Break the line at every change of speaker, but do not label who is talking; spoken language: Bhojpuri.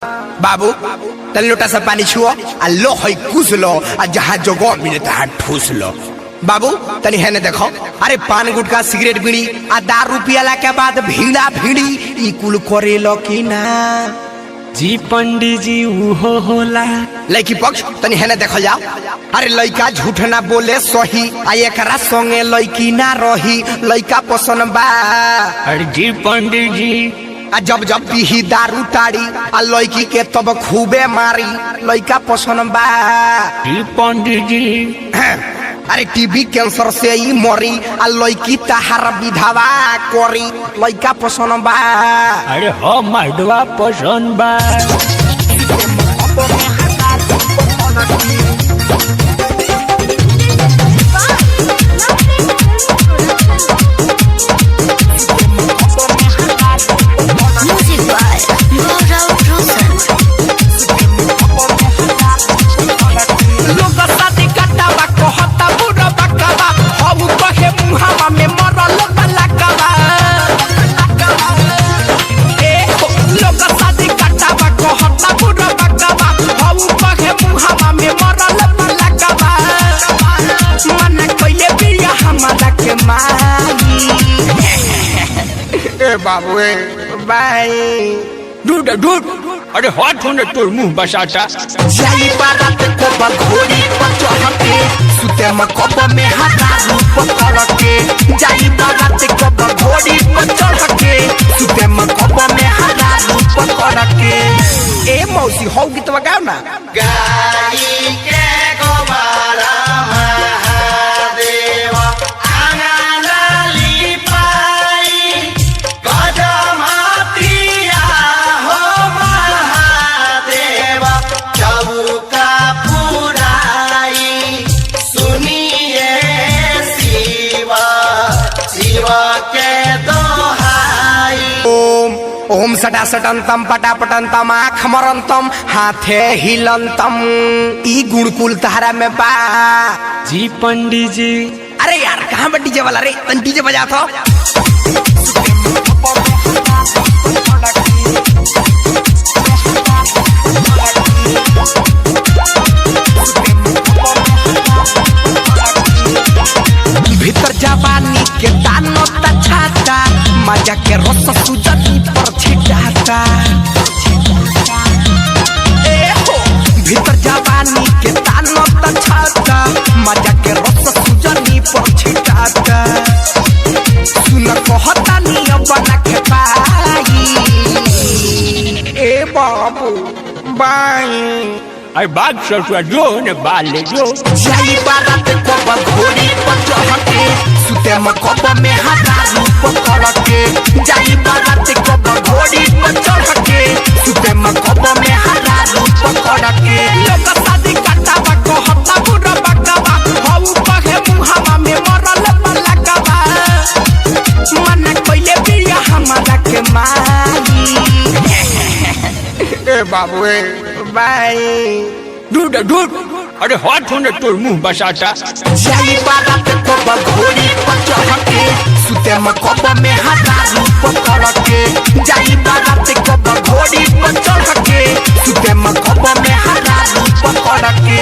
बाबू तन लोटा से पानी छुओ आ लो है कुछ लो आ जहाँ जगह मिले तहाँ ठूस लो। बाबू तनी है ने देखो, अरे पान गुटका सिगरेट बीड़ी आ दारू पियाला के बाद भीड़ा भीड़ी ई कुल करे लो कि ना?
जी पंडित जी उहो होला।
लड़की पक्ष तनी है ने देखो जाओ, अरे लड़का झूठ ना बोले सही आ एकरा संगे लड़की ना रही, लड़का पसंद बा।
अरे जी पंडित जी
आ जब जब पीही दारू ताड़ी आ लड़की के तब खूबे मारी, लड़का पसंद बा।
जी पंडित जी
अरे टीबी कैंसर से ही मरी आ लड़की तहार विधवा करी, लड़का पसंद बा।
अरे हो मर्दवा पसंद बा।
बाबू बाई
दूध दूध अरे हाथ होने तोर मुंह बसाता।
जाई बारात को बघोड़ी पर चढ़ के सुते में कप में हजारू पकड़ के, जाई बारात को बघोड़ी पर चढ़ के सुते में कप में हजारू पकड़ के। ए मौसी हो गीत गाओ ना। गाई के गोबारा महादेव आंगनली पाई गजमातिया हो महादेव चौका पुराई सुनिए शिव शिव के दोहाई। ओम ओम सटा सटंतम पटा पटंतम आँख मरंतम हाथे हिलंतम, ई गुणकुल तहरा में बा।
जी पंडित जी
अरे यार कहाँ बा डीजे वाला रे, तन डीजे बजा तो। भीतर जवानी के दानो तछाता, मजा के रस सुजनी पर छिटाता। ए हो भीतर जवानी के दानो तछाता, मजा के रस सुजनी पर छिटाता। सुन कहता निय बना के पाई ए बाबू बाई।
अरे बाग ससुआ जो ने बाले जो।
जाई बारात को बघोड़ी पर चढ़ के सुते में कप में हजारू पकड़ के, जाई बारात को बघोड़ी पर चढ़ के सुते में कप में हजारू पकड़ के। लोग शादी काटावा कहता बुरा बकवा हऊ कहे मुहावा में मरल पलकवा, मन कइले बिया हमारा के माई। ए बाबू ए बाई
दूध दूध अरे हाथ होने तोर मुंह बसाता।
जाई बारात को बघोड़ी पर चढ़ के सुते में कप में हजारू पकड़ के, जाई बारात को बघोड़ी पर चढ़ के सुते में कप में हजारू पकड़ के।